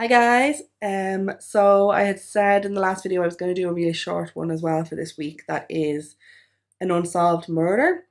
Hi guys. So I had said in the last video I was going to do a really short one as well for this week. That is an unsolved murder.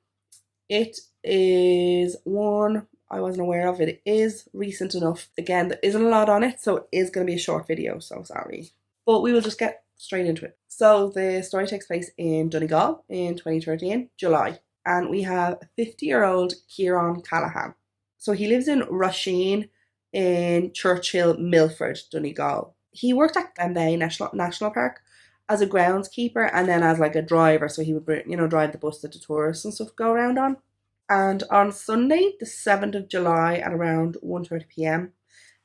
It is one I wasn't aware of. It is recent enough. Again, there isn't a lot on it, so it is going to be a short video, so sorry. But we will just get straight into it. So the story takes place in Donegal in 2013, July. And we have 50-year-old Kieran Callaghan. So he lives in Rusheen in Churchill, Milford, Donegal. He worked at Glenveigh National Park as a groundskeeper and then as like a driver. So he would, drive the bus that the tourists and stuff go around on. And on Sunday, the 7th of July at around 1:30 p.m.,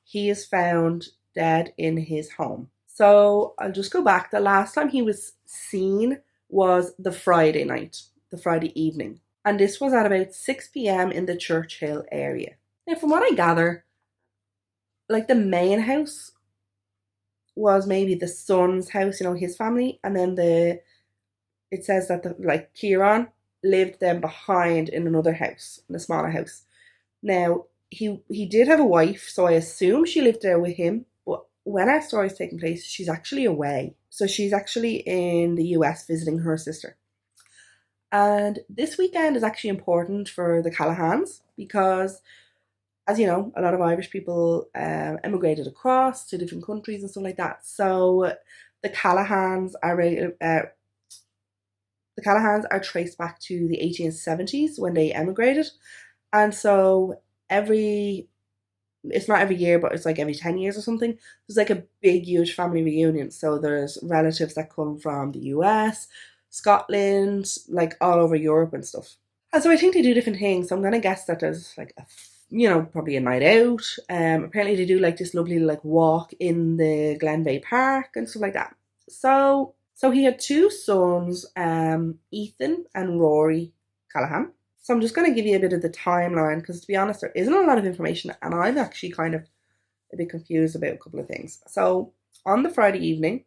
he is found dead in his home. So I'll just go back. The last time he was seen was the Friday night, the Friday evening. And this was at about 6 p.m. in the Churchill area. Now, from what I gather, like the main house was maybe the son's house, his family, and then it says that Kieran lived then behind in another house, in a smaller house. Now he did have a wife, so I assume she lived there with him. But when our story is taking place, she's actually away. So she's actually in the US visiting her sister. And this weekend is actually important for the Callaghans because, as you know, a lot of Irish people emigrated across to different countries and stuff like that. So the Callaghans are traced back to the 1870s when they emigrated, and so it's not every year, but it's like every 10 years or something, there's like a big huge family reunion. So there's relatives that come from the US, Scotland, like all over Europe and stuff. And so I think they do different things. So I'm gonna guess that there's like probably a night out. Apparently they do like this lovely like walk in the Glenveigh Park and stuff like that. So he had two sons, Ethan and Rory Callaghan. So I'm just going to give you a bit of the timeline because, to be honest, there isn't a lot of information and I'm actually kind of a bit confused about a couple of things. So on the Friday evening,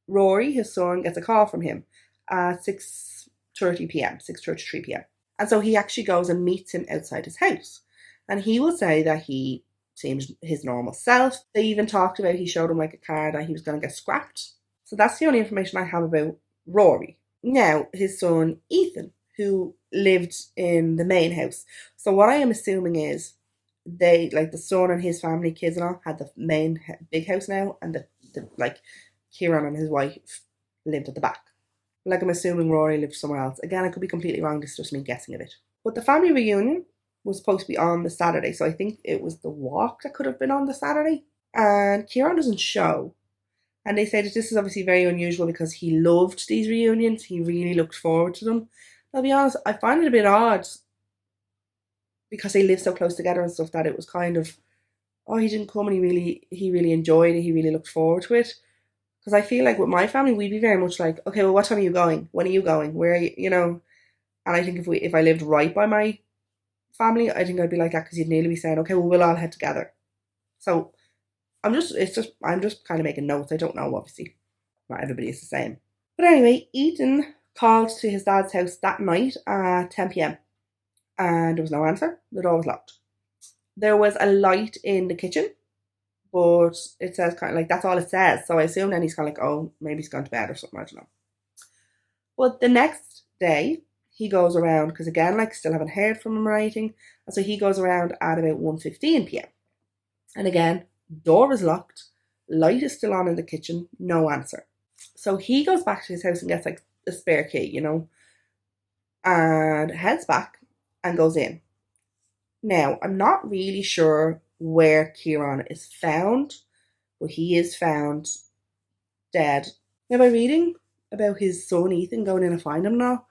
Rory, his son, gets a call from him at 6:30 p.m, 6:33 p.m. And so he actually goes and meets him outside his house. And he will say that he seems his normal self. They even talked about, he showed him like a car that he was going to get scrapped. So that's the only information I have about Rory. Now, his son, Ethan, who lived in the main house. So what I am assuming is they, like the son and his family, kids and all, had the main big house now, and the like Kieran and his wife lived at the back. Like I'm assuming Rory lived somewhere else. Again, I could be completely wrong. This is just me guessing a bit. But the family reunion was supposed to be on the Saturday, so I think it was the walk that could have been on the Saturday. And Kieran doesn't show. And they say that this is obviously very unusual because he loved these reunions. He really looked forward to them. I'll be honest, I find it a bit odd because they live so close together and stuff that it was kind of, oh, he didn't come and he really enjoyed it. He really looked forward to it. Because I feel like with my family, we'd be very much like, okay, well, what time are you going? When are you going? Where are you? And I think if I lived right by my family, I think I'd be like that because you'd nearly be saying, okay, well, we'll all head together. So I'm just kind of making notes. I don't know, obviously. Not everybody is the same. But anyway, Ethan called to his dad's house that night at 10 p.m. and there was no answer. The door was locked. There was a light in the kitchen, but it says kind of like, that's all it says. So I assume then he's kind of like, oh, maybe he's gone to bed or something, I don't know. But the next day, he goes around, because again, like, still haven't heard from him or anything. And so he goes around at about 1:15 p.m. And again, door is locked, light is still on in the kitchen, no answer. So he goes back to his house and gets like a spare key, and heads back and goes in. Now, I'm not really sure where Kieran is found, but he is found dead. Now, by reading about his son Ethan going in and finding him now,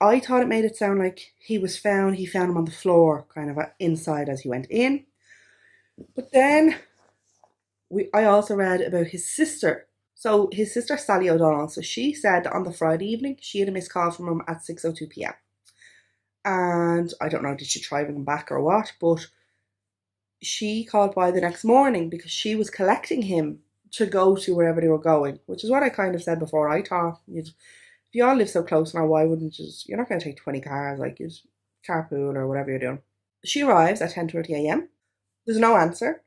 I thought it made it sound like he found him on the floor, kind of inside as he went in. But then I also read about his sister. So his sister Sally O'Donnell, so she said that on the Friday evening she had a missed call from him at 6:02 p.m. And I don't know, did she try bring him back or what, but she called by the next morning because she was collecting him to go to wherever they were going, which is what I kind of said before. I thought, if you all live so close now, why wouldn't you're not going to take 20 cars, like you carpool or whatever you're doing. She arrives at 10:30 a.m. There's no answer.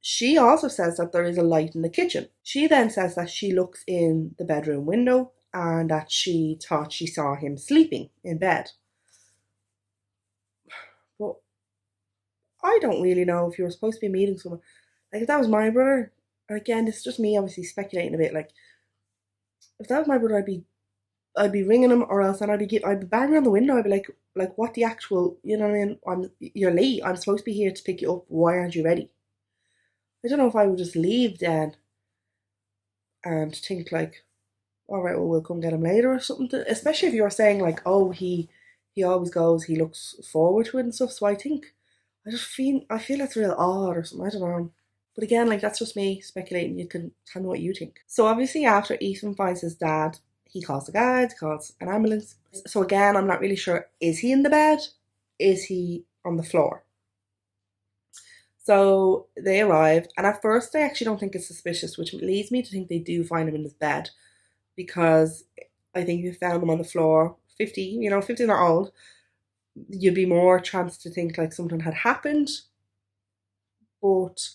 She also says that there is a light in the kitchen. She then says that she looks in the bedroom window and that she thought she saw him sleeping in bed. But I don't really know if you were supposed to be meeting someone. Like, if that was my brother, again, it's just me obviously speculating a bit. Like, if that was my brother, I'd be ringing him, or else then I'd be banging on the window. I'd be like, what the actual, you know what I mean? You're late. I'm supposed to be here to pick you up. Why aren't you ready? I don't know if I would just leave then and think like, all right, well, we'll come get him later or something. Especially if you're saying like, oh, he always goes, he looks forward to it and stuff. So I feel that's real odd or something. I don't know. But again, like, that's just me speculating. You can tell me what you think. So obviously, after Ethan finds his dad, he calls the guards, calls an ambulance. So again, I'm not really sure. Is he in the bed? Is he on the floor? So they arrive, and at first, I actually don't think it's suspicious, which leads me to think they do find him in his bed, because I think if you found him on the floor, 50, 50 not old, you'd be more chance to think like something had happened. But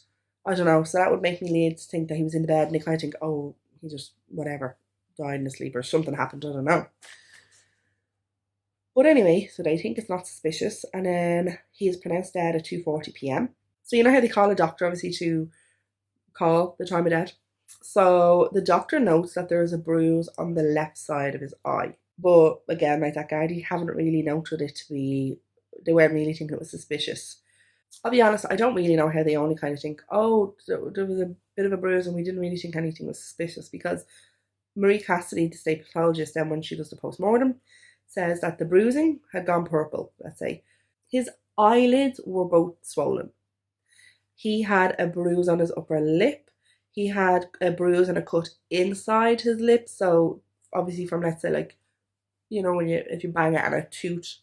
I don't know. So that would make me lead to think that he was in the bed, and they kind of think, oh, he just whatever died in his sleep or something happened. I don't know. But anyway, so they think it's not suspicious, and then he is pronounced dead at 2:40 p.m. So you know how they call a doctor obviously to call the time of death. So the doctor notes that there is a bruise on the left side of his eye. But again, like that guy, he haven't really noted it to be. They weren't really thinking it was suspicious. I'll be honest, I don't really know how they only kind of think, oh, there was a bit of a bruise and we didn't really think anything was suspicious, because Marie Cassidy, the state pathologist, then when she does the post mortem, says that the bruising had gone purple, let's say. His eyelids were both swollen. He had a bruise on his upper lip. He had a bruise and a cut inside his lip. So obviously from, let's say, like, when if you bang it and a tooth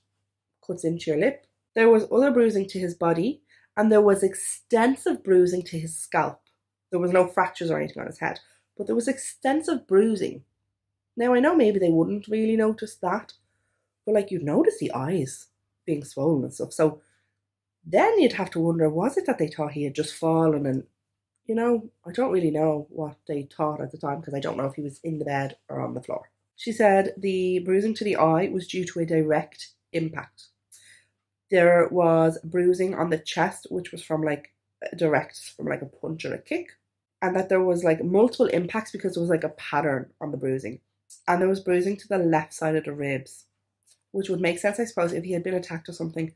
cuts into your lip. There was other bruising to his body, and there was extensive bruising to his scalp. There was no fractures or anything on his head, but there was extensive bruising. Now, I know maybe they wouldn't really notice that, but like, you'd notice the eyes being swollen and stuff. So then you'd have to wonder, was it that they thought he had just fallen? And, I don't really know what they thought at the time, because I don't know if he was in the bed or on the floor. She said the bruising to the eye was due to a direct impact. There was bruising on the chest, which was from like a punch or a kick. And that there was like multiple impacts, because there was like a pattern on the bruising. And there was bruising to the left side of the ribs, which would make sense, I suppose, if he had been attacked or something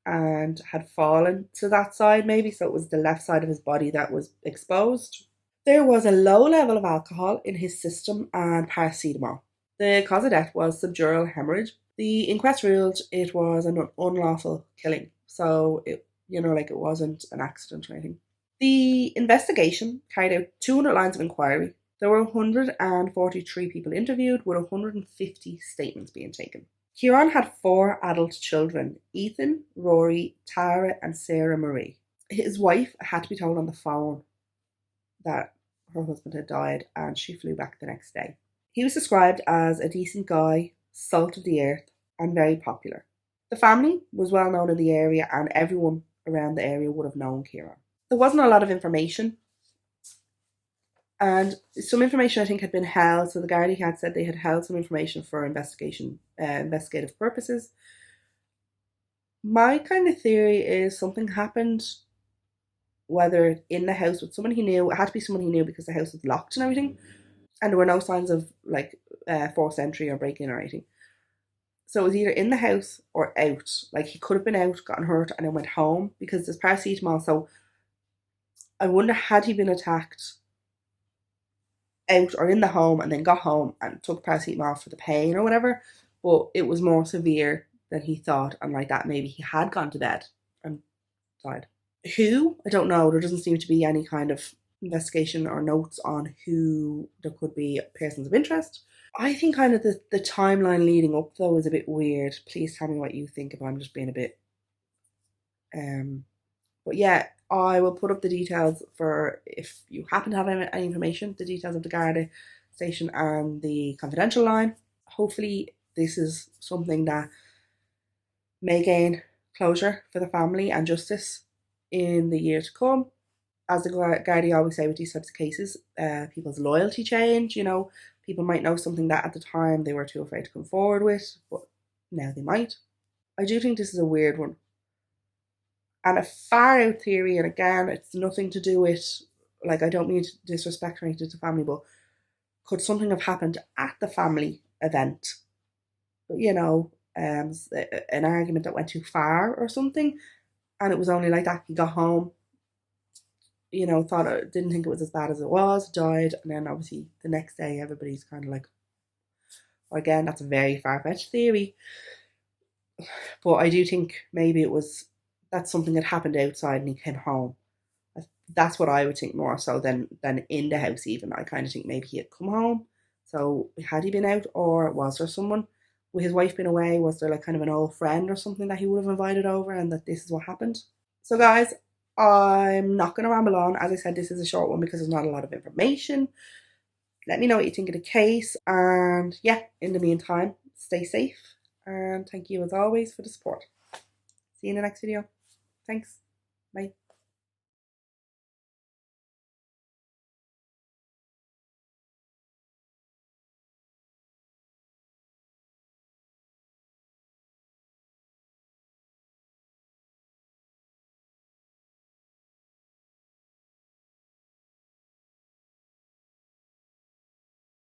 and had fallen to that side, maybe. So it was the left side of his body that was exposed. There was a low level of alcohol in his system and paracetamol. The cause of death was subdural hemorrhage. The inquest ruled it was an unlawful killing. So it wasn't an accident or anything. The investigation carried out 200 lines of inquiry. There were 143 people interviewed, with 150 statements being taken. Kieran had 4 adult children: Ethan, Rory, Tara, and Sarah Marie. His wife had to be told on the phone that her husband had died, and she flew back the next day. He was described as a decent guy, salt of the earth, and very popular. The family was well known in the area, and everyone around the area would have known Kieran. There wasn't a lot of information, and some information I think had been held. So the Garda had said they had held some information for investigative purposes. My kind of theory is something happened, whether in the house with someone he knew. It had to be someone he knew, because the house was locked and everything, and there were no signs of like forced entry or break-in or anything. So it was either in the house or out. Like, he could have been out, gotten hurt, and then went home, because there's paracetamol. So I wonder, had he been attacked out or in the home and then got home and took paracetamol for the pain or whatever, but it was more severe than he thought, and like that maybe he had gone to bed and died. Who? I don't know. There doesn't seem to be any kind of investigation or notes on who there could be persons of interest. I think kind of the timeline leading up, though, is a bit weird. Please tell me what you think, if I'm just being a bit but yeah, I will put up the details for, if you happen to have any information, the details of the Garda station and the confidential line. Hopefully this is something that may gain closure for the family and justice in the year to come. as the Gardaí always say with these types of cases, people's loyalty change. You know, people might know something that at the time they were too afraid to come forward with, but now they might. I do think this is a weird one and a far out theory. And again, it's nothing to do with, like, I don't mean to disrespect or anything to the family, but could something have happened at the family event? You know, an argument that went too far or something, and it was only like that he got home, you know, thought it, didn't think it was as bad as it was, died, and then obviously the next day everybody's kind of like, well, again, that's a very far fetched theory, but I do think maybe it was that something had happened outside and he came home. That's what I would think more so than in the house. Even I kind of think maybe he had come home. So had he been out, or was there someone with his wife been away? Was there like kind of an old friend or something that he would have invited over, and that this is what happened? So guys, I'm not going to ramble on. As I said, this is a short one because there's not a lot of information. Let me know what you think of the case, and yeah, in the meantime, stay safe, and thank you as always for the support. See you in the next video. Thanks. Bye.